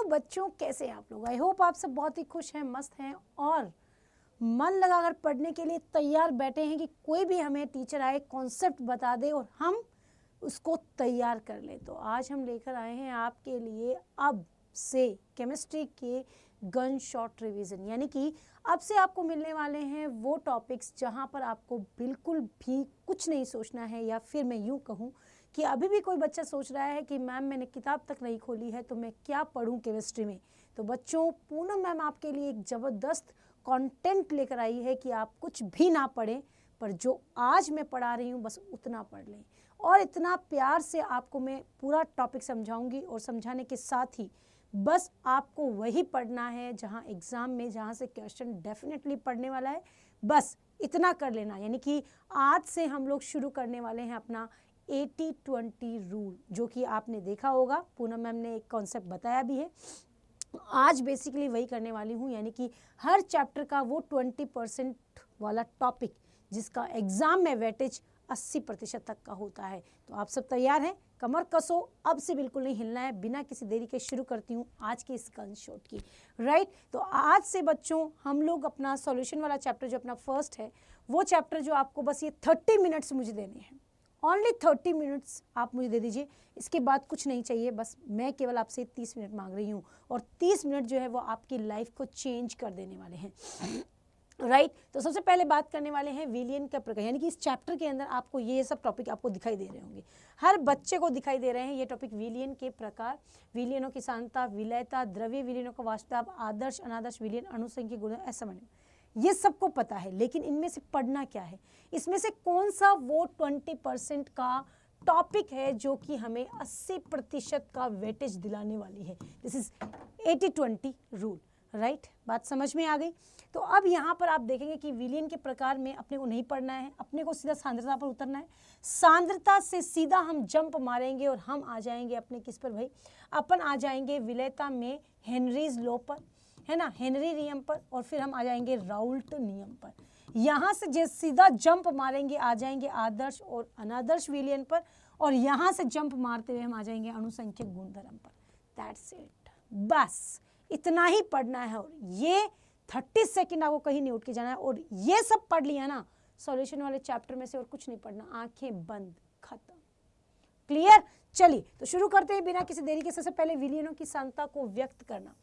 Hello बच्चों, कैसे हैं आप लोग। आई होप आप सब बहुत ही खुश हैं, मस्त हैं और मन लगाकर पढ़ने के लिए तैयार बैठे हैं कि कोई भी हमें टीचर आए, कॉन्सेप्ट बता दे और हम उसको तैयार कर लें। तो आज हम लेकर आए हैं आपके लिए अब से केमिस्ट्री के गन शॉट रिवीजन, यानी कि अब से आपको मिलने वाले हैं वो टॉपिक्स जहां पर आपको बिल्कुल भी कुछ नहीं सोचना है, या फिर मैं यूँ कहूँ कि अभी भी कोई बच्चा सोच रहा है कि मैम मैंने किताब तक नहीं खोली है तो मैं क्या पढूं केमिस्ट्री में। तो बच्चों, पूनम मैम आपके लिए एक ज़बरदस्त कंटेंट लेकर आई है कि आप कुछ भी ना पढ़ें, पर जो आज मैं पढ़ा रही हूँ बस उतना पढ़ लें। और इतना प्यार से आपको मैं पूरा टॉपिक समझाऊंगी और समझाने के साथ ही बस आपको वही पढ़ना है जहाँ एग्ज़ाम में जहाँ से क्वेश्चन डेफिनेटली पढ़ने वाला है, बस इतना कर लेना। यानी कि आज से हम लोग शुरू करने वाले हैं अपना 80-20 रूल, जो कि आपने देखा होगा, पूनम मैम ने एक कॉन्सेप्ट बताया भी है। आज बेसिकली वही करने वाली हूँ, यानी कि हर चैप्टर का वो 20% वाला टॉपिक जिसका एग्ज़ाम में वेटेज 80% तक का होता है। तो आप सब तैयार हैं? कमर कसो, अब से बिल्कुल नहीं हिलना है। बिना किसी देरी के शुरू करती हूँ आज के इस गन शॉट की, राइट। तो आज से बच्चों हम लोग अपना सॉल्यूशन वाला चैप्टर जो अपना फर्स्ट है, वो चैप्टर जो आपको बस ये 30 मिनट्स मुझे देने हैं, ओनली 30 मिनट्स आप मुझे दे दीजिए। इसके बाद कुछ नहीं चाहिए, बस मैं केवल आपसे 30 मिनट मांग रही हूँ और 30 मिनट जो है वो आपकी लाइफ को चेंज कर देने वाले हैं, राइट। तो सबसे पहले बात करने वाले हैं विलियन का प्रकार, यानी कि इस चैप्टर के अंदर आपको ये सब टॉपिक आपको दिखाई दे रहे होंगे, हर बच्चे को दिखाई दे रहे हैं ये टॉपिक। विलियन के प्रकार, विलियनों की सांद्रता, विलयता, द्रव्य विलियनों का वास्तव, आदर्श अनादर्श विलियन, अणुसंख्यिक गुण, असामान्य, ये सबको पता है। लेकिन इनमें से पढ़ना क्या है, इसमें से कौन सा वो 20% का टॉपिक है जो कि हमें 80% का वेटेज दिलाने वाली है। This is 80-20 rule, right. बात समझ में आ गई। तो अब यहाँ पर आप देखेंगे कि विलियन के प्रकार में अपने को नहीं पढ़ना है, अपने को सीधा सांद्रता पर उतरना है। सांद्रता से सीधा हम जंप मारेंगे और हम आ जाएंगे अपने किस पर भाई, अपन आ जाएंगे विलयता में हेनरीज लॉ पर, है ना, हेनरी नियम पर, और फिर हम आ जाएंगे राउल्ट नियम पर। यहाँ से जैसे सीधा जंप मारेंगे आ जाएंगे आदर्श और अनादर्श विलियन पर, और यहाँ से जंप मारते हुए हम आ जाएंगे अणुसंख्यक गुणधर्म पर। दैट्स इट, बस इतना ही पढ़ना है। और ये 30 सेकंड आपको कहीं नहीं उठ के जाना है, और ये सब पढ़ लिया ना सॉल्यूशन वाले चैप्टर में से, और कुछ नहीं पढ़ना, आंखें बंद, खत्म, क्लियर। चलिए तो शुरू करते हैं बिना किसी देरी के। सबसे पहले विलियनों की सांद्रता को व्यक्त करना।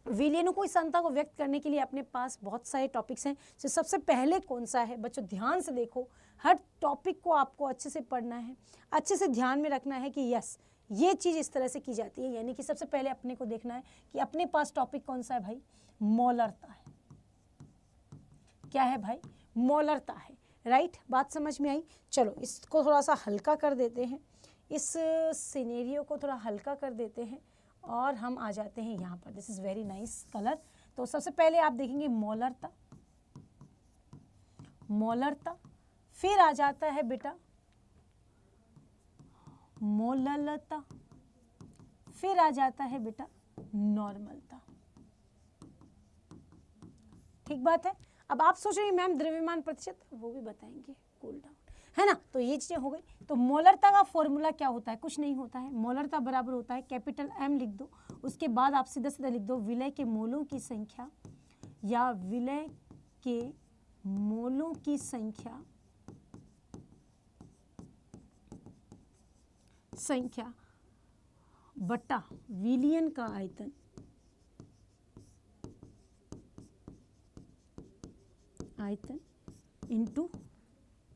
विलियनों को इस सांद्रता को व्यक्त करने के लिए अपने पास बहुत सारे टॉपिक्स हैं। तो सबसे पहले कौन सा है बच्चों, ध्यान से देखो, हर टॉपिक को आपको अच्छे से पढ़ना है, अच्छे से ध्यान में रखना है कि यस ये चीज़ इस तरह से की जाती है। यानी कि सबसे पहले अपने को देखना है कि अपने पास टॉपिक कौन सा है भाई, मोलरता है। क्या है भाई, मोलरता है, राइट। बात समझ में आई। चलो इसको थोड़ा सा हल्का कर देते हैं, इस सिनेरियो को थोड़ा हल्का कर देते हैं और हम आ जाते हैं यहाँ पर। This is very nice colour. तो सबसे पहले आप देखेंगे मोलरता, मोलरता, फिर आ जाता है बेटा मोललता, फिर आ जाता है बेटा नॉर्मलता। ठीक बात है। अब आप सोच रहे हैं मैम द्रव्यमान प्रतिशत, वो भी बताएंगे, कूल डाउन, है ना। तो ये चीजें हो गई। तो मोलरता का फॉर्मूला क्या होता है, कुछ नहीं होता है। मोलरता बराबर होता है कैपिटल M लिख दो, उसके बाद आप सीधा सीधा लिख दो विलय के मोलों की संख्या, या विलय के मोलों की संख्या बटा विलियन का आयतन, इनटू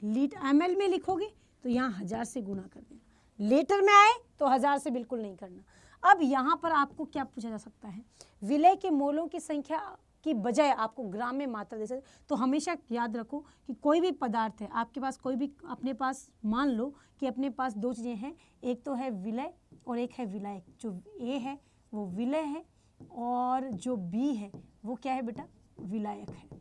लीटर। ml में लिखोगे तो यहाँ 1000 से गुना कर देना, लीटर में आए तो 1000 से बिल्कुल नहीं करना। अब यहाँ पर आपको क्या पूछा जा सकता है, विलय के मोलों की संख्या की बजाय आपको ग्राम में मात्रा दे सकते। तो हमेशा याद रखो कि कोई भी पदार्थ है आपके पास, कोई भी अपने पास, मान लो कि अपने पास दो चीज़ें हैं, एक तो है विलय और एक है विलायक। जो A है वो विलय है और जो B है वो क्या है बेटा, विलायक है।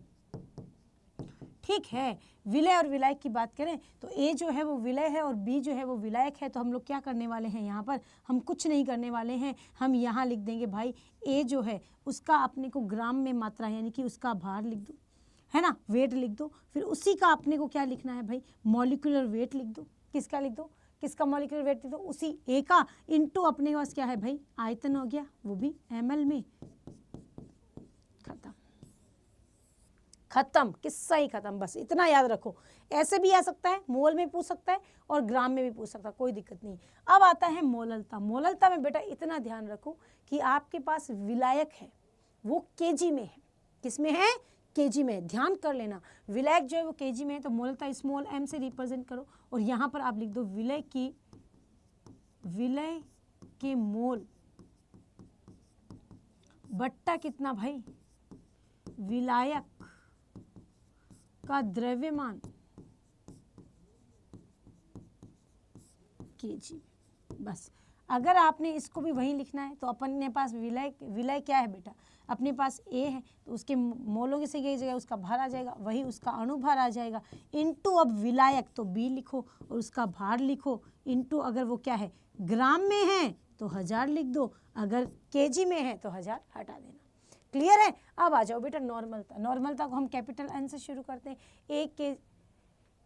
ठीक है, विलय और विलायक की बात करें तो A जो है वो विलय है और B जो है वो विलायक है। तो हम लोग क्या करने वाले हैं, यहाँ पर हम कुछ नहीं करने वाले हैं, हम यहाँ लिख देंगे भाई A जो है उसका अपने को ग्राम में मात्रा, यानी कि उसका भार लिख दो, है ना, वेट लिख दो। फिर उसी का अपने को क्या लिखना है भाई, मॉलिक्यूलर वेट लिख दो। किसका लिख दो, किसका मॉलिक्यूलर वेट, तो उसी ए का इनटू अपने पास क्या है भाई, आयतन हो गया, वो भी ml में। खत्म, किस्सा ही खत्म, बस इतना याद रखो। ऐसे भी आ सकता है, मोल में पूछ सकता है और ग्राम में भी पूछ सकता है, कोई दिक्कत नहीं। अब आता है मोललता। मोललता में बेटा इतना ध्यान रखो कि आपके पास विलायक है वो केजी में है। किस में है, केजी में। ध्यान कर लेना, विलायक जो है वो केजी में है, तो मोललता स्मॉल m से रिप्रेजेंट करो और यहाँ पर आप लिख दो विलय के मोल बट्टा कितना भाई, विलायक का द्रव्यमान केजी। बस अगर आपने इसको भी वही लिखना है तो अपने पास विलय क्या है बेटा, अपने पास ए है तो उसके मोलों की यही जगह उसका भार आ जाएगा, वही उसका अणुभार आ जाएगा, इनटू अब विलायक तो बी लिखो और उसका भार लिखो, इनटू अगर वो क्या है ग्राम में है तो 1000 लिख दो, अगर केजी में है तो 1000 हटा देना। क्लियर है। अब आ जाओ बेटा नॉर्मलता। नॉर्मलता को हम कैपिटल एन से शुरू करते हैं।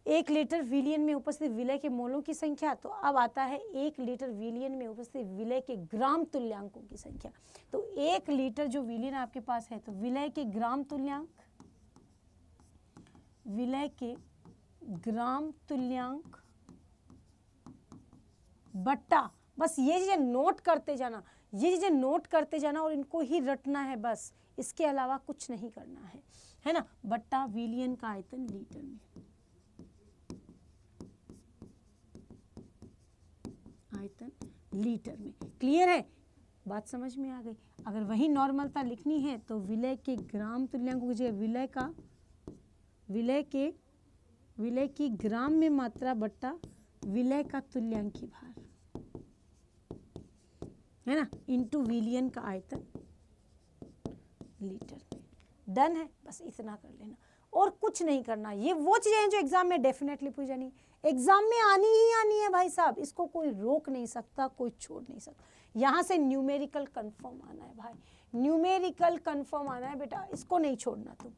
1 लीटर विलियन में उपस्थित विलय के मोलों की संख्या, तो अब आता है 1 लीटर विलियन में उपस्थित विलय के ग्राम तुल्यांकों की संख्या। तो 1 लीटर जो विलियन आपके पास है तो विलय के ग्राम तुल्यांक, विलय के ग्राम तुल्यांक बट्टा, बस ये चीजें नोट करते जाना, ये चीजें नोट करते जाना और इनको ही रटना है, बस इसके अलावा कुछ नहीं करना है ना। बट्टा विलियन का आयतन लीटर में, आयतन लीटर में। क्लियर है, बात समझ में आ गई। अगर वही नॉर्मलता लिखनी है तो विलय के ग्राम तुल्यांकों की जगह विलय की ग्राम में मात्रा बट्टा विलय का तुल्यांकी भार, है ना, इनटू विलियन का आयतन लीटर में। डन है, बस इतना कर लेना और कुछ नहीं करना। ये वो चीजें हैं जो एग्जाम में डेफिनेटली पूछ जानी, एग्जाम में आनी ही आनी है भाई साहब, इसको कोई रोक नहीं सकता, कोई छोड़ नहीं सकता। यहाँ से न्यूमेरिकल कंफर्म आना है भाई, न्यूमेरिकल कंफर्म आना है बेटा, इसको नहीं छोड़ना तुम।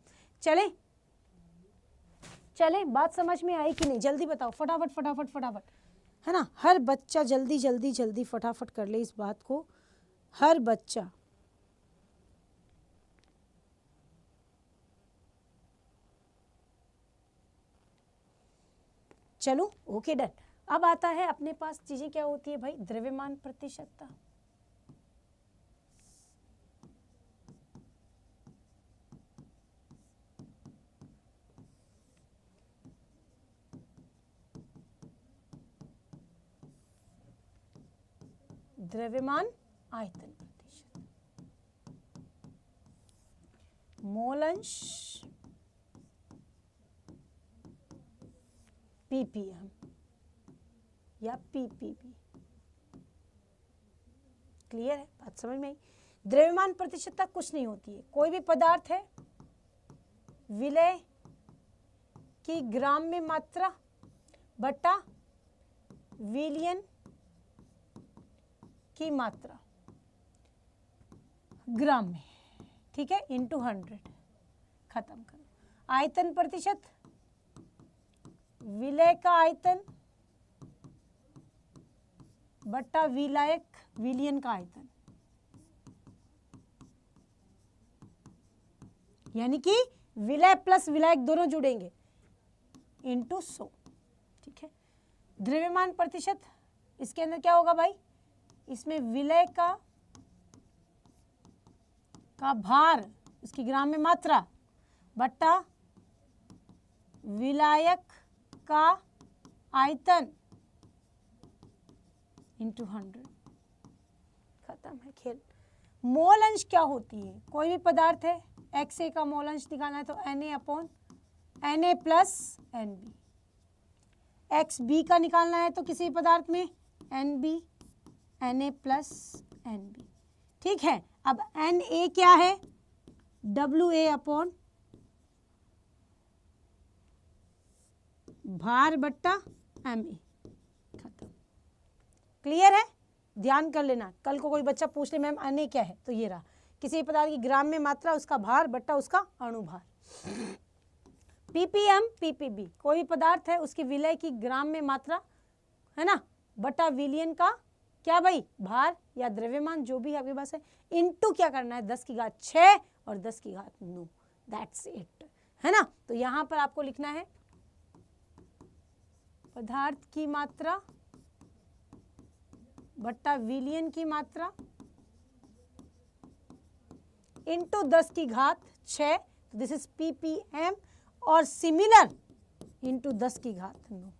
चले, बात समझ में आई कि नहीं, जल्दी बताओ, फटाफट फटाफट फटाफट, है ना। हर बच्चा जल्दी जल्दी जल्दी फटाफट कर ले इस बात को, हर बच्चा। चलो ओके डन। अब आता है अपने पास चीजें क्या होती है भाई, द्रव्यमान प्रतिशतता। द्रव्यमान आयतन प्रतिशत, मोल अंश ppm या ppb। क्लियर है, बात समझ में आई। द्रव्यमान प्रतिशतता कुछ नहीं होती है, कोई भी पदार्थ है विलय की ग्राम में मात्रा बटा विलियन की मात्रा ग्राम में, ठीक है, इनटू 100। खत्म करो। आयतन प्रतिशत, विलय का आयतन बट्टा विलायक विलियन का आयतन, यानी कि विलय प्लस विलायक दोनों जुड़ेंगे, इनटू 100। ठीक है। द्रव्यमान प्रतिशत, इसके अंदर क्या होगा भाई, इसमें विलय का भार, इसकी ग्राम में मात्रा बट्टा विलायक का आयतन इंटू 100। खत्म है खेल। मोल अंश क्या होती है, कोई भी पदार्थ है XA का मोल अंश निकालना है तो Na प्लस NB। XB का निकालना है तो किसी पदार्थ में NB Na प्लस NB। ठीक है। अब Na क्या है, WA अपॉन भार बट्टा Ma। खत्म। क्लियर है, ध्यान कर लेना, कल को कोई बच्चा पूछ ले मैम Na क्या है, तो ये रहा, किसी पदार्थ की ग्राम में मात्रा, उसका भार बट्टा उसका अणुभार। ppm ppb, कोई भी पदार्थ है उसकी विलय की ग्राम में मात्रा, है ना, बटा विलियन का क्या भाई, भार या द्रव्यमान जो भी आपके पास है, इनटू क्या करना है 10 की घात 6 और 10 की घात 9, दैट्स इट, है ना। तो यहां पर आपको लिखना है पदार्थ की मात्रा बट्टा विलियन की मात्रा इनटू 10 की घात 6, दिस इज ppm, और सिमिलर इनटू 10 की घात 9।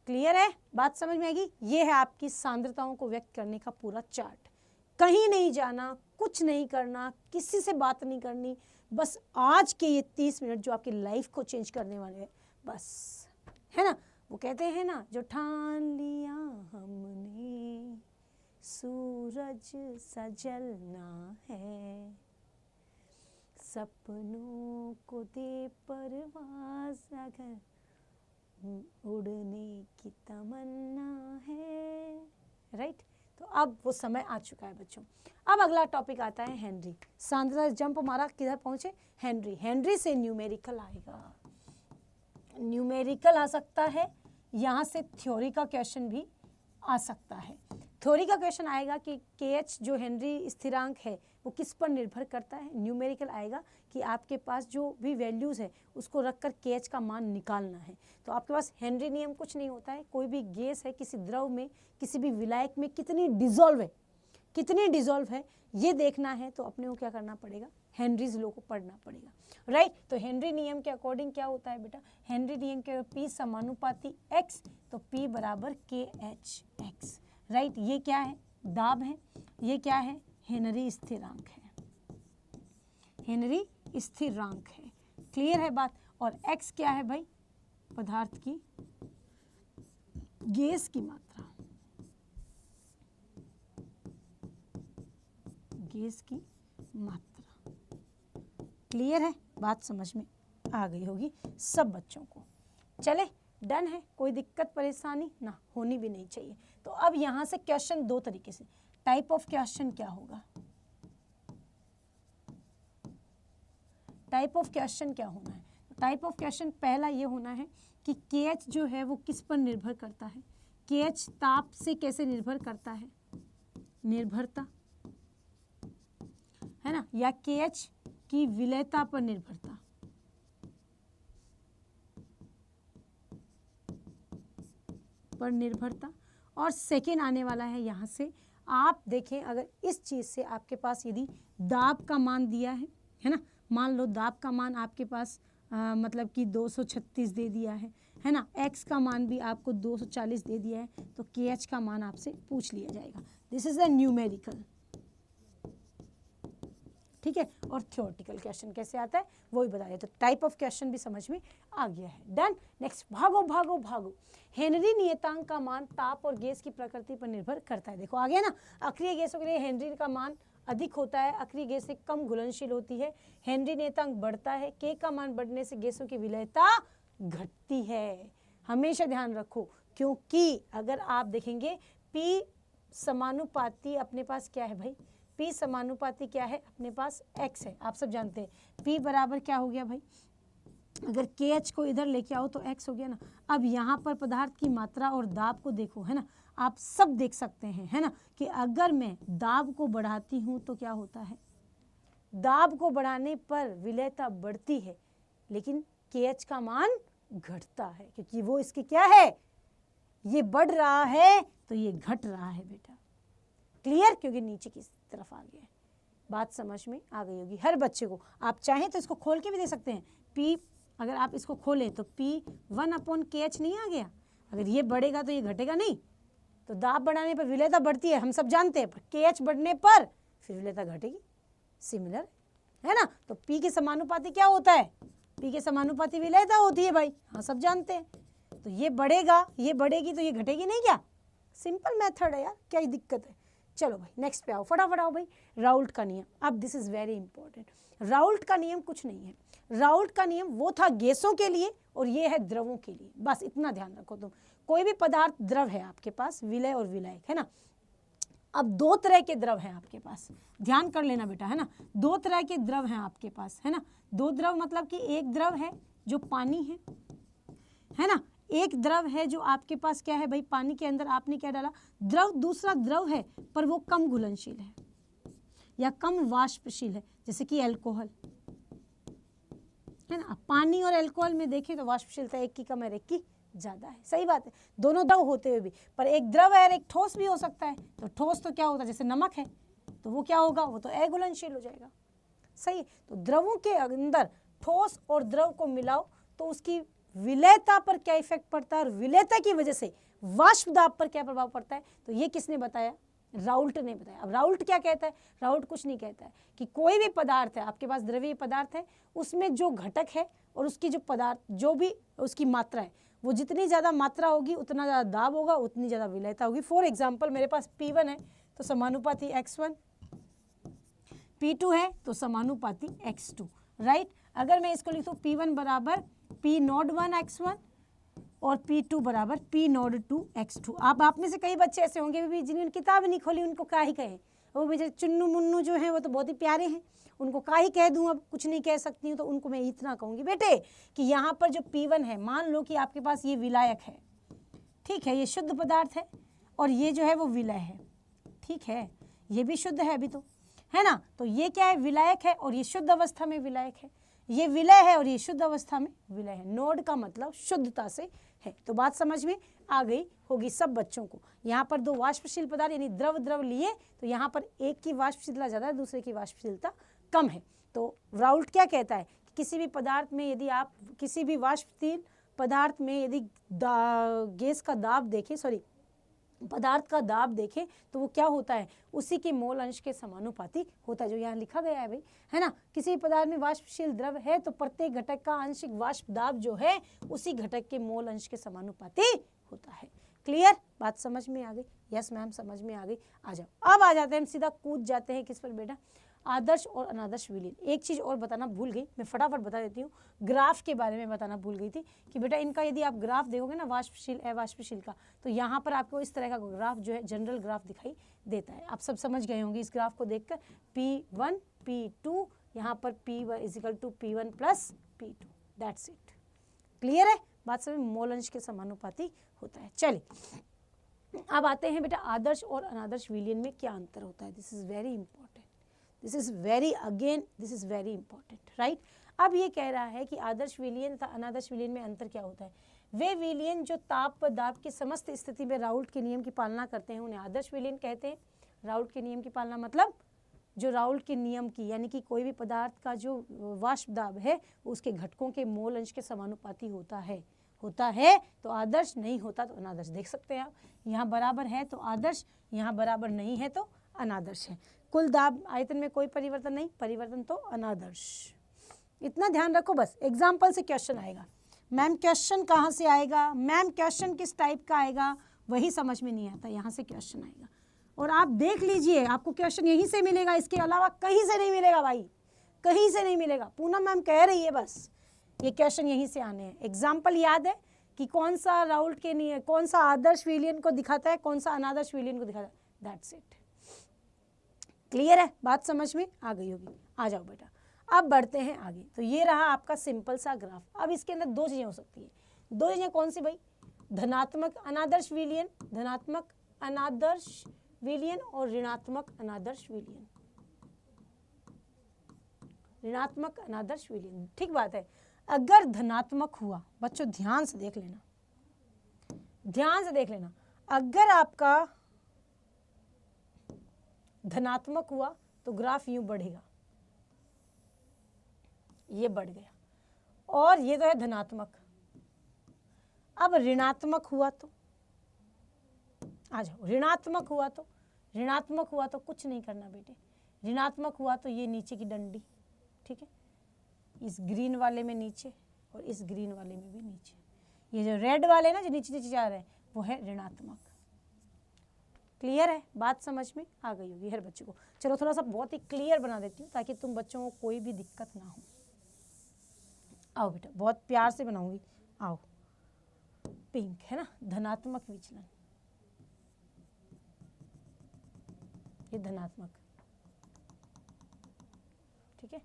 क्लियर है, बात समझ में आएगी। ये है आपकी सांद्रताओं को व्यक्त करने का पूरा चार्ट। कहीं नहीं जाना, कुछ नहीं करना, किसी से बात नहीं करनी, बस आज के ये 30 मिनट जो आपकी लाइफ को चेंज करने वाले हैं, बस, है ना। वो कहते हैं ना, जो ठान लिया हमने सूरज सा जलना है, सपनों को दे परवाज़ अगर उड़ने की तमन्ना है, राइट। तो अब वो समय आ चुका है बच्चों। अब अगला टॉपिक आता है हेनरी। सांद्रता जंप हमारा किधर पहुंचे, हेनरी। हेनरी से न्यूमेरिकल आएगा, न्यूमेरिकल आ सकता है, यहाँ से थ्योरी का क्वेश्चन भी आ सकता है। थ्योरी का क्वेश्चन आएगा कि KH जो हेनरी स्थिरांक है वो किस पर निर्भर करता है। न्यूमेरिकल आएगा कि आपके पास जो भी वैल्यूज़ है उसको रखकर KH का मान निकालना है। तो आपके पास हेनरी नियम कुछ नहीं होता है, कोई भी गैस है किसी द्रव में, किसी भी विलायक में कितनी डिजोल्व है, कितनी डिजोल्व है ये देखना है, तो अपने को क्या करना पड़ेगा, हेनरीज लॉ को पढ़ना पड़ेगा, राइट। तो हेनरी नियम के अकॉर्डिंग क्या होता है बेटा, हेनरी नियम के P समानुपाती x, तो P बराबर KHX, राइट। ये क्या है, दाब है, ये क्या है, हेनरी स्थिरांक है, हेनरी स्थिरांक है, क्लियर है बात। और x क्या है भाई, पदार्थ की गैस की मात्रा, गैस की मात्रा, क्लियर है बात, समझ में आ गई होगी सब बच्चों को। चले, डन है, कोई दिक्कत परेशानी ना, होनी भी नहीं चाहिए। तो अब यहाँ से क्वेश्चन दो तरीके से, टाइप ऑफ क्वेश्चन क्या होगा, टाइप ऑफ क्वेश्चन क्या होना है, टाइप ऑफ क्वेश्चन पहला ये होना है कि KH जो है वो किस पर निर्भर करता है, KH ताप से कैसे निर्भर करता है, निर्भरता, है ना, या KH की विलयता पर निर्भरता, पर निर्भरता। और सेकेंड आने वाला है यहाँ से, आप देखें अगर इस चीज़ से आपके पास यदि दाब का मान दिया है ना, मान लो दाब का मान आपके पास मतलब कि 236 दे दिया है ना, x का मान भी आपको 240 दे दिया है, तो KH का मान आपसे पूछ लिया जाएगा। दिस इज अ न्यूमेरिकल, ठीक है। और थ्योरेटिकल क्वेश्चन कैसे आता है वो भी बताया, तो टाइप ऑफ क्वेश्चन भी समझ में आ गया है, डन। नेक्स्ट, भागो भागो भागो। हेनरी नियतांक का मान ताप और गैस की प्रकृति पर निर्भर करता है। देखो आ गया ना, अक्रिय गैसों के लिए हेनरी का मान अधिक होता है, अक्रिय गैस से कम घुलनशील होती है, हेनरी नियतांक बढ़ता है, K का मान बढ़ने से गैसों की विलयता घटती है, हमेशा ध्यान रखो। क्योंकि अगर आप देखेंगे P समानुपाती अपने पास क्या है भाई, P समानुपाती क्या है अपने पास, x है, आप सब जानते हैं। P बराबर क्या हो गया भाई, अगर KH को इधर लेके आओ तो x हो गया ना। अब यहाँ पर पदार्थ की मात्रा और दाब को देखो, है ना, आप सब देख सकते हैं, है ना, कि अगर मैं दाब को बढ़ाती हूँ तो क्या होता है, दाब को बढ़ाने पर विलयता बढ़ती है, लेकिन KH का मान घटता है, क्योंकि वो इसकी क्या है, ये बढ़ रहा है तो ये घट रहा है बेटा, क्लियर, क्योंकि नीचे की तरफ आ गया है। बात समझ में आ गई होगी हर बच्चे को। आप चाहें तो इसको खोल के भी दे सकते हैं, P अगर आप इसको खोलें तो P 1/KH नहीं आ गया, अगर ये बढ़ेगा तो ये घटेगा नहीं, तो दाब बढ़ाने पर विलयता बढ़ती है, हम सब जानते हैं, पर KH बढ़ने पर फिर विलयता घटेगी, सिमिलर है ना। तो P के समानुपाती क्या होता है, P के समानुपाती विलयता होती है भाई, हाँ सब जानते हैं। तो ये बढ़ेगा, ये बढ़ेगी तो ये घटेगी नहीं क्या, सिंपल मेथड है यार, क्या ही दिक्कत है। चलो भाई नेक्स्ट पे आओ, फटाफट आओ भाई, राउल्ट का नियम। अब this is very important, Raoult का नियम कुछ नहीं है, राउल्ट का नियम वो था गैसों के लिए और ये है द्रवों के लिए, बस इतना ध्यान रखो तुम। कोई भी पदार्थ द्रव है आपके पास, विलय और विलायक, है ना। अब दो तरह के द्रव हैं आपके पास, ध्यान कर लेना बेटा, है ना, दो तरह के द्रव हैं आपके पास, है ना। दो द्रव मतलब कि एक द्रव है जो पानी है ना, एक द्रव है जो आपके पास क्या है भाई, पानी के अंदर आपने क्या डाला, द्रव, दूसरा द्रव है पर वो कम घुलनशील है या कम वाष्पशील है, जैसे कि अल्कोहल है ना। पानी और अल्कोहल में देखें तो वाष्पशीलता एक की कम है, एक की ज्यादा है, सही बात है, दोनों द्रव होते हुए भी, पर एक द्रव है और एक ठोस भी हो सकता है। तो ठोस तो क्या होता है, जैसे नमक है तो वो क्या होगा, वो तो अघुलनशील हो जाएगा, सही है। तो द्रवों के अंदर ठोस और द्रव को मिलाओ तो उसकी विलयता पर क्या इफेक्ट पड़ता है, और विलयता की वजह से वाष्प दाब पर क्या प्रभाव पड़ता है, तो ये किसने बताया, राउल्ट ने बताया। अब राउल्ट क्या कहता है, राउल्ट कुछ नहीं कहता है कि कोई भी पदार्थ है, आपके पास द्रवीय पदार्थ है, उसमें जो घटक है और उसकी जो पदार्थ, जो भी उसकी मात्रा है, वो जितनी ज़्यादा मात्रा होगी उतना ज़्यादा दाब होगा, उतनी ज़्यादा विलयता होगी। फॉर एग्जाम्पल मेरे पास P1 है तो समानुपाती X1, P2 है तो समानुपाती X2, राइट। अगर मैं इसको लिखूँ P1 बराबर P01 X1 और P2 बराबर P02 X2। आप में से कई बच्चे ऐसे होंगे भी जिन्होंने किताब नहीं खोली, उनको क्या ही कहें, वो मुझे चुन्नू मुन्नू जो है वो तो बहुत ही प्यारे हैं, उनको क्या ही कह दूँ, अब कुछ नहीं कह सकती हूँ, तो उनको मैं इतना कहूँगी बेटे कि यहाँ पर जो P1 है, मान लो कि आपके पास ये विलायक है, ठीक है, ये शुद्ध पदार्थ है और ये जो है वो विलय है, ठीक है, ये भी शुद्ध है अभी तो, है ना। तो ये क्या है, विलायक है और ये शुद्ध अवस्था में विलायक है, ये विलय है और ये शुद्ध अवस्था में विलय है। नोड का मतलब शुद्धता से है। तो बात समझ में आ गई होगी सब बच्चों को। यहाँ पर दो वाष्पशील पदार्थ यानी द्रव द्रव लिए तो यहाँ पर एक की वाष्पशीलता ज़्यादा है, दूसरे की वाष्पशीलता कम है। तो राउल्ट क्या कहता है कि किसी भी पदार्थ में यदि आप किसी भी वाष्पशील पदार्थ में यदि गैस का दाब देखें, सॉरी पदार्थ का दाब देखें तो वो क्या होता है, उसी के मोल अंश के समानुपाती होता है, जो यहाँ लिखा गया है भाई, है ना। किसी पदार्थ में वाष्पशील द्रव है तो प्रत्येक घटक का आंशिक वाष्प दाब जो है उसी घटक के मोल अंश के समानुपाती होता है। क्लियर, बात समझ में आ गई? यस मैम, समझ में आ गई। आ जाओ, अब आ जाते हैं, हम सीधा कूद जाते हैं किस पर बेटा, आदर्श और अनादर्श विलीन। एक चीज़ और बताना भूल गई, मैं फटाफट बता देती हूँ, ग्राफ के बारे में बताना भूल गई थी कि बेटा इनका यदि आप ग्राफ देखोगे ना, वाष्पशील अवाष्पशील का, तो यहाँ पर आपको इस तरह का ग्राफ जो है जनरल ग्राफ दिखाई देता है। आप सब समझ गए होंगे इस ग्राफ को देखकर, P1 P2, यहाँ पर P1 equal to P1 plus P2, that's it. Clear है बात, समझ, मोल अंश के समानुपाती होता है। चलिए अब आते हैं बेटा आदर्श और अनादर्श विलीन में क्या अंतर होता है। This is very important, this is very again this is very important, right. अब ये कह रहा है कि आदर्श विलीन तथा अनादर्श विलीन में अंतर क्या होता है। वे विलीन जो ताप व दाब की समस्त स्थिति में राउल्ट के नियम की पालना करते हैं उन्हें आदर्श विलीन कहते हैं। राउल्ट के नियम की पालना मतलब जो राउल्ट के नियम की, यानी कि कोई भी पदार्थ का जो वाष्प दाब है उसके घटकों के मोल अंश के समानुपाती होता है तो आदर्श, नहीं होता तो अनादर्श। देख सकते हैं आप, यहाँ बराबर है तो आदर्श, यहाँ बराबर नहीं है तो अनादर्श है। कुल दाब आयतन में कोई परिवर्तन नहीं, परिवर्तन तो अनादर्श। इतना ध्यान रखो बस, एग्जाम्पल से क्वेश्चन आएगा। मैम क्वेश्चन कहाँ से आएगा, मैम क्वेश्चन किस टाइप का आएगा, वही समझ में नहीं आता, यहाँ से क्वेश्चन आएगा। और आप देख लीजिए, आपको क्वेश्चन यहीं से मिलेगा, इसके अलावा कहीं से नहीं मिलेगा भाई, कहीं से नहीं मिलेगा। पूनम मैम कह रही है बस ये क्वेश्चन यहीं से आने हैं। एग्जाम्पल याद है कि कौन सा राउल्ट के नियम, कौन सा आदर्श विलीन को दिखाता है, कौन सा अनादर्श विलीन को दिखाता है, दैट्स इट। क्लियर है, बात समझ में आ गई होगी। आ जाओ बेटा, अब बढ़ते हैं आगे। तो ये रहा आपका सिंपल सा ग्राफ। अब इसके अंदर दो चीजें हो सकती है, दो चीजें कौन सी भाई, धनात्मक अनादर्श विलीन, धनात्मक अनादर्श विलीन और ऋणात्मक अनादर्श विलीन, ऋणात्मक अनादर्श विलीन। ठीक बात है। अगर धनात्मक हुआ, बच्चों ध्यान से देख लेना, ध्यान से देख लेना, अगर आपका धनात्मक हुआ तो ग्राफ यूं बढ़ेगा, ये बढ़ गया, और ये तो है धनात्मक। अब ऋणात्मक हुआ तो, आ जाओ, ऋणात्मक हुआ तो, ऋणात्मक हुआ तो कुछ नहीं करना बेटे, ऋणात्मक हुआ तो ये नीचे की डंडी, ठीक है, इस ग्रीन वाले में नीचे और इस ग्रीन वाले में भी नीचे, ये जो रेड वाले ना जो नीचे नीचे जा रहे हैं वो है ऋणात्मक। क्लियर है, बात समझ में आ गई होगी हर बच्चे को। चलो थोड़ा सा बहुत ही क्लियर बना देती हूँ ताकि तुम बच्चों को कोई भी दिक्कत ना हो। आओ बेटा, बहुत प्यार से बनाऊंगी, आओ। पिंक है ना, धनात्मक विचलन, ये धनात्मक, ठीक है।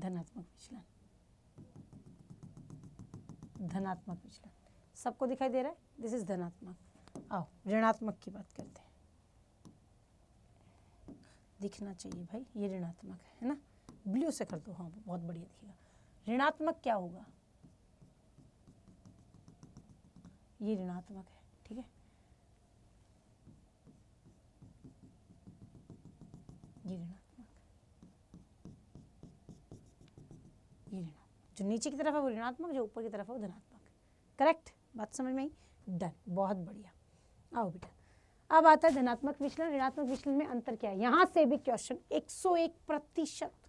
धनात्मक विचलन, धनात्मक विचलन सबको दिखाई दे रहा है, दिस इज धनात्मक। आओ ऋणात्मक की बात करते हैं। दिखना चाहिए भाई, ये ऋणात्मक है ना, ब्लू से कर दो, हाँ बहुत बढ़िया दिखेगा। ऋणात्मक क्या होगा, ये ऋणात्मक है, ठीक है, ये ऋणात्मक, ये ऋणात्मक, जो नीचे की तरफ है वो ऋणात्मक, जो ऊपर की तरफ है वो धनात्मक। करेक्ट, बात समझ में आई, डन, बहुत बढ़िया। आओ बेटा, अब आता है धनात्मक विचलन। ऋणात्मक विचलन में अंतर क्या है, यहां से भी क्वेश्चन 101%,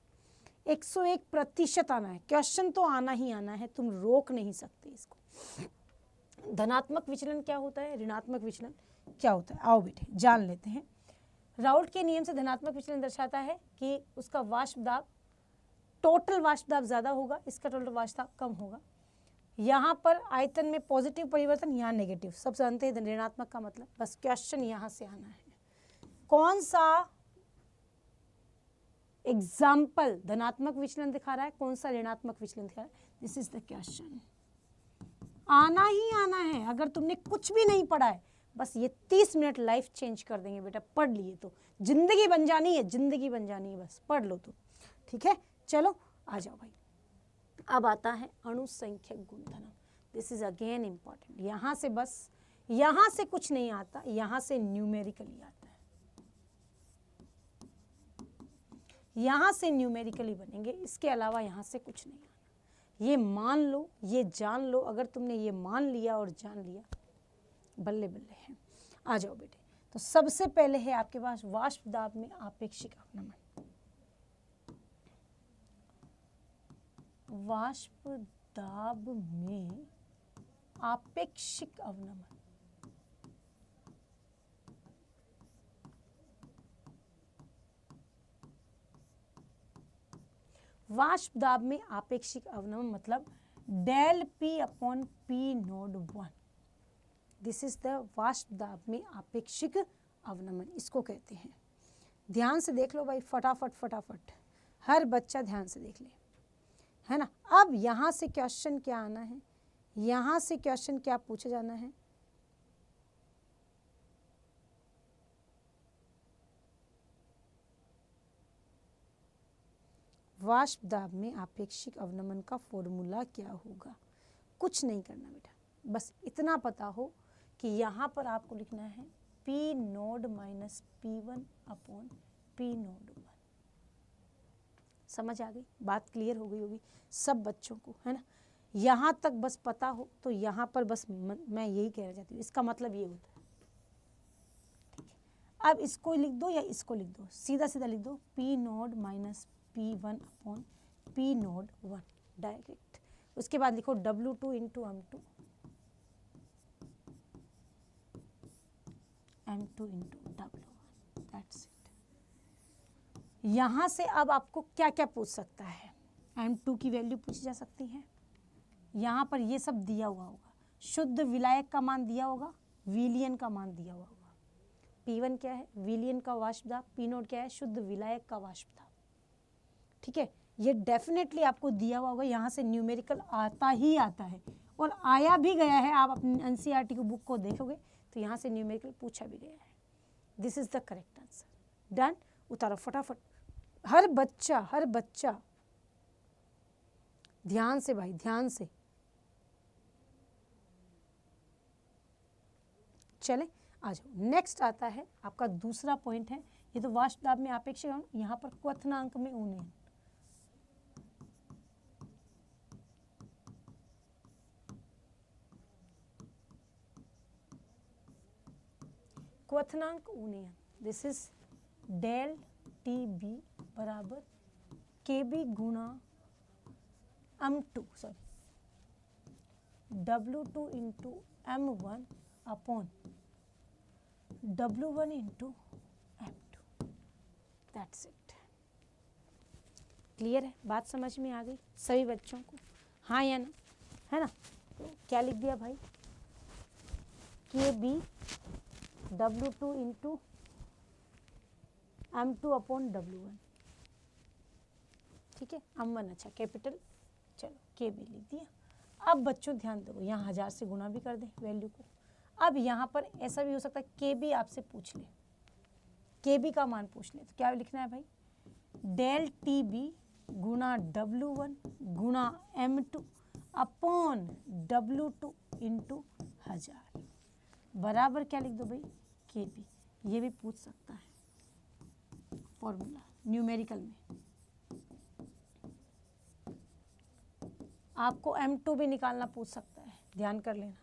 101% आना है, क्वेश्चन तो आना ही आना है, तुम रोक नहीं सकते इसको। धनात्मक विचलन क्या होता है, ऋणात्मक विचलन क्या होता है, आओ बेटे जान लेते हैं। राउल्ट के नियम से धनात्मक विचलन दर्शाता है कि उसका वाष्प दाब, टोटल वाष्प दाब ज्यादा होगा, इसका टोटल वाष्प दाब कम होगा। यहाँ पर आयतन में पॉजिटिव परिवर्तन, यहाँ नेगेटिव, सब जानते हैं ऋणात्मक का मतलब, बस क्वेश्चन यहाँ से आना है। कौन सा एग्जाम्पल धनात्मक विचलन दिखा रहा है, कौन सा ऋणात्मक विचलन दिखा रहा है, दिस इज द क्वेश्चन। आना ही आना है, अगर तुमने कुछ भी नहीं पढ़ा है, बस ये 30 मिनट लाइफ चेंज कर देंगे बेटा, पढ़ लिए तो जिंदगी बन जानी है, जिंदगी बन जानी है, बस पढ़ लो तो, ठीक है। चलो आ जाओ भाई, अब आता है अणुसंख्यक गुणधर्म, दिस इज अगेन इंपॉर्टेंट। यहां से बस, यहां से कुछ नहीं आता, यहां से न्यूमेरिकली आता है, यहां से न्यूमेरिकली बनेंगे, इसके अलावा यहां से कुछ नहीं आना। ये मान लो, ये जान लो, अगर तुमने ये मान लिया और जान लिया, बल्ले बल्ले है। आ जाओ बेटे, तो सबसे पहले है आपके पास वाष्प दाब में आपेक्षिक अवनमन। वाष्प दाब में आपेक्षिक अवनमन, वाष्प दाब में आपेक्षिक अवनमन मतलब del p upon p naught 1, this is the वाष्प दाब में आपेक्षिक अवनमन, इसको कहते हैं। ध्यान से देख लो भाई, फटाफट फटाफट, हर बच्चा ध्यान से देख ले, है ना। अब यहां से क्वेश्चन क्या आना है, यहां से क्वेश्चन क्या पूछा जाना है, वाष्प दाब में आपेक्षिक अवनमन का फॉर्मूला क्या होगा। कुछ नहीं करना बेटा, बस इतना पता हो कि यहाँ पर आपको लिखना है P nought minus P1 upon p naught 1। समझ आ गई, बात क्लियर हो गई होगी सब बच्चों को, है ना। यहाँ तक बस पता हो तो यहाँ पर बस मैं यही कहना चाहती हूँ, इसका मतलब ये होता है, ठीक है। अब इसको लिख दो या इसको लिख दो, सीधा सीधा लिख दो P nought minus P1 upon p naught 1 direct. उसके बाद लिखो W2 into M2 into W1, that's it. यहां से अब आपको क्या क्या पूछ सकता है, M2 की वैल्यू पूछी जा सकती है, यहाँ पर ये सब दिया हुआ होगा, शुद्ध विलायक का मान दिया होगा, विलियन का मान दिया हुआ होगा। P1 क्या है, विलियन का वाष्प दाब, P नोड क्या है, शुद्ध विलायक का वाष्प दाब, ठीक है। ये डेफिनेटली आपको दिया हुआ होगा, यहाँ से न्यूमेरिकल आता ही आता है और आया भी गया है। आप अपनी NCERT की बुक को देखोगे तो यहाँ से न्यूमेरिकल पूछा भी गया है। This is the correct answer. Done, उतारो फटाफट, हर बच्चा ध्यान से भाई, ध्यान से। चले आ जाओ, नेक्स्ट आता है आपका दूसरा पॉइंट है, ये तो वाष्प दाब में आपेक्षिक, यहाँ पर क्वथनांक में उन्नयन। क्वथनांक उन्नयन, दिस इज डेल TB बराबर KB गुणा M2, sorry W2 into M1 upon W1 into M2, that's it. Clear है, बात समझ में आ गई सभी बच्चों को, हाँ या ना, है ना। तो क्या लिख दिया भाई, KB W2 into M2 upon W1, ठीक है, M1 अच्छा कैपिटल, चलो के बी लिख दिया। अब बच्चों ध्यान दो, यहाँ 1000 से गुना भी कर दें वैल्यू को। अब यहाँ पर ऐसा भी हो सकता है के बी आपसे पूछ ले, के बी का मान पूछ ले, तो क्या लिखना है भाई, डेल टी बी गुना W1 गुना M2 अपॉन W2 इंटू 1000 बराबर क्या लिख दो भाई, के बी। ये भी पूछ सकता है फॉर्मूला न्यूमेरिकल में। आपको M2 भी निकालना पूछ सकता है, ध्यान कर लेना,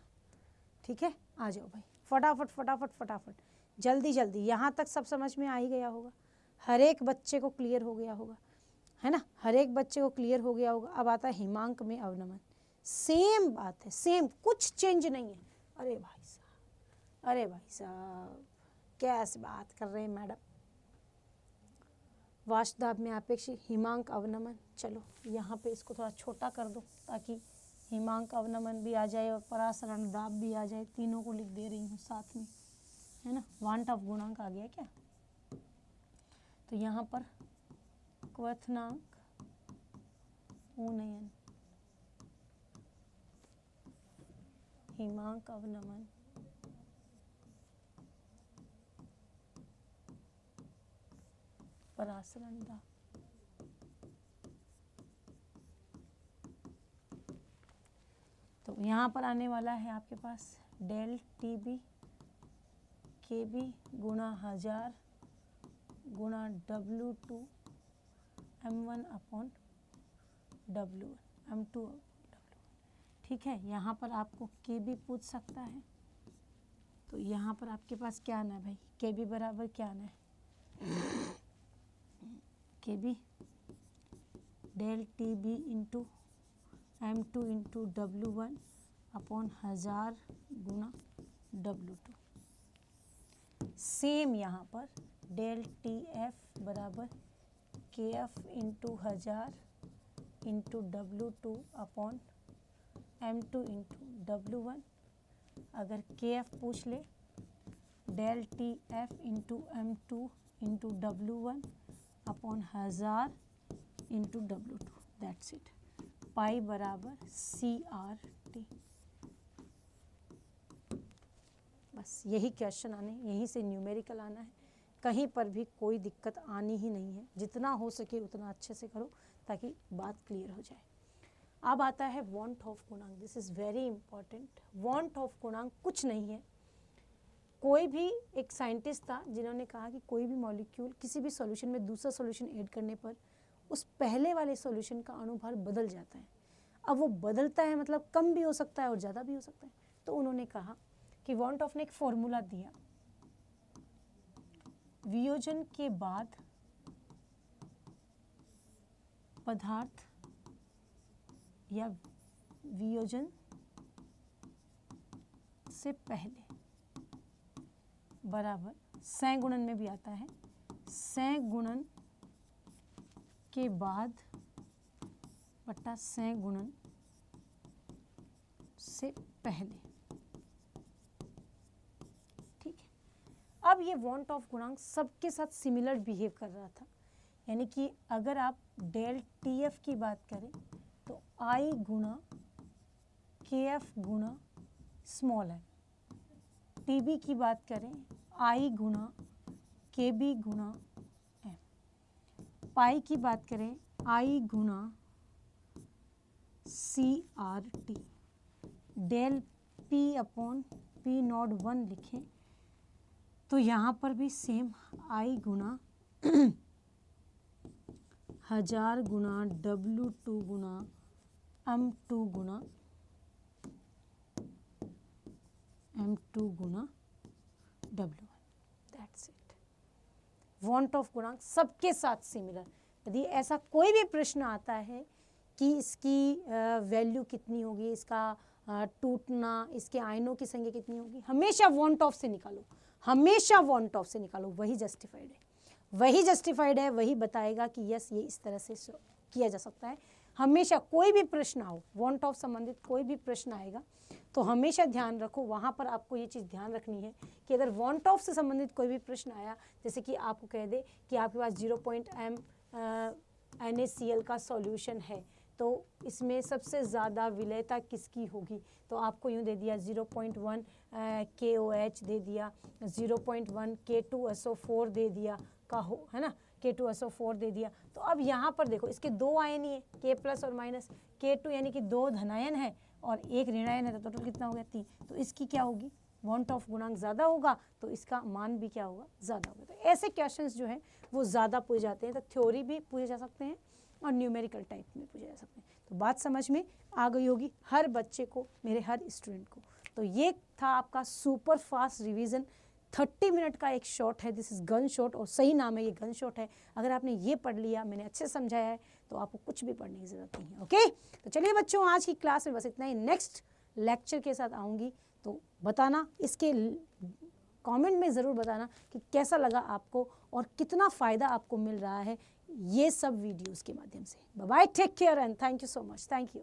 ठीक है। आ जाओ भाई, फटाफट फटाफट फटाफट, जल्दी जल्दी। यहाँ तक सब समझ में आ ही गया होगा, हर एक बच्चे को क्लियर हो गया होगा, है ना, हर एक बच्चे को क्लियर हो गया होगा। अब आता है हिमांक में अवनमन, सेम बात है, सेम, कुछ चेंज नहीं है। अरे भाई साहब, अरे भाई साहब, कैसे बात कर रहे हैं मैडम। वाष्पदाब में अपेक्षित हिमांक अवनमन, चलो यहाँ पे इसको थोड़ा छोटा कर दो ताकि हिमांक अवनमन भी आ जाए और परासरण दाब भी आ जाए, तीनों को लिख दे रही हूँ साथ में, है ना। वांट ऑफ गुणांक आ गया क्या, तो यहाँ पर क्वथनांक उन्नयन, हिमांक अवनमन, परासरण दाब, तो यहाँ पर आने वाला है आपके पास डेल टी बी के बी गुणा 1000 गुणा W2 M1 upon W1 M2 W1, ठीक है। यहाँ पर आपको के बी पूछ सकता है, तो यहाँ पर आपके पास क्या आना है भाई, के बी बराबर क्या आना है, K B del T B into M2 into W1 upon 1000 गुना W2। सेम यहाँ पर डेल टी एफ बराबर K F into 1000 into W2 upon M2 into W1। अगर के एफ पूछ ले, del T F into M2 into W1 upon 1000 into W2, that's it. Pi बराबर CRT। बस यही क्वेश्चन आने, यहीं से न्यूमेरिकल आना है, कहीं पर भी कोई दिक्कत आनी ही नहीं है। जितना हो सके उतना अच्छे से करो ताकि बात क्लियर हो जाए। अब आता है वांट ऑफ गुणांक, this is very important. Want of गुणांक कुछ नहीं है, कोई भी एक साइंटिस्ट था जिन्होंने कहा कि कोई भी मॉलिक्यूल किसी भी सॉल्यूशन में दूसरा सॉल्यूशन ऐड करने पर उस पहले वाले सॉल्यूशन का अणुभार बदल जाता है। अब वो बदलता है मतलब कम भी हो सकता है और ज़्यादा भी हो सकता है। तो उन्होंने कहा कि वांट ऑफ ने एक फॉर्मूला दिया, वियोजन के बाद पदार्थ या वियोजन से पहले बराबर संगुणन में भी आता है, संगुणन के बाद बटा संगुणन से पहले, ठीक है। अब ये वांट ऑफ गुणांक सबके साथ सिमिलर बिहेव कर रहा था, यानी कि अगर आप डेल टी एफ की बात करें तो आई गुणा के एफ गुणा स्मॉल एम, टी बी की बात करें आई गुणा के बी गुणा एम, पाई की बात करें आई गुणा CRT, del P upon P naught 1 लिखें तो यहाँ पर भी सेम आई गुणा 1000 गुणा W2 गुणा M2 गुणा M2 गुणा W1, that's it. Want of गुणांक सबके साथ सिमिलर। यदि ऐसा कोई भी प्रश्न आता है कि इसकी वैल्यू कितनी होगी, इसका टूटना, इसके आयनों की संख्या कितनी होगी, हमेशा वांट ऑफ से निकालो, हमेशा वांट ऑफ से निकालो, वही जस्टिफाइड है, वही जस्टिफाइड है, वही बताएगा कि यस ये इस तरह से किया जा सकता है। हमेशा कोई भी प्रश्न आओ, वांट ऑफ संबंधित कोई भी प्रश्न आएगा तो हमेशा ध्यान रखो, वहाँ पर आपको ये चीज़ ध्यान रखनी है कि अगर वांट ऑफ से संबंधित कोई भी प्रश्न आया, जैसे कि आपको कह दे कि आपके पास NaCl का सॉल्यूशन है, तो इसमें सबसे ज़्यादा विलेयता किसकी होगी? तो आपको यूँ दे दिया 0.1 KOH दे दिया, 0.1 K2SO4 दे दिया का हो, है ना, K2SO4 दे दिया। तो अब यहाँ पर देखो इसके दो आयन ही है, K प्लस और माइनस, K2 यानी कि दो धनायन है और एक ऋणायन है, तो टोटल कितना हो गया 3। तो इसकी क्या होगी, वॉन्ट ऑफ गुणांक ज़्यादा होगा, तो इसका मान भी क्या होगा, ज़्यादा होगा। तो ऐसे क्वेश्चंस जो हैं वो ज़्यादा पूछे जाते हैं। तो थ्योरी भी पूछे जा सकते हैं और न्यूमेरिकल टाइप में पूछे जा सकते हैं। तो बात समझ में आ गई होगी हर बच्चे को, मेरे हर स्टूडेंट को। तो ये था आपका सुपर फास्ट रिवीजन, 30 मिनट का एक शॉट है, दिस इज़ गन शॉट, और सही नाम है ये, गन शॉट है। अगर आपने ये पढ़ लिया, मैंने अच्छे समझाया है, तो आपको कुछ भी पढ़ने की ज़रूरत नहीं है। ओके, तो चलिए बच्चों, आज की क्लास में बस इतना ही। नेक्स्ट लेक्चर के साथ आऊँगी, तो बताना, इसके कमेंट में ज़रूर बताना कि कैसा लगा आपको और कितना फ़ायदा आपको मिल रहा है ये सब वीडियोस के माध्यम से। Bye bye, take care and thank you so much, thank you.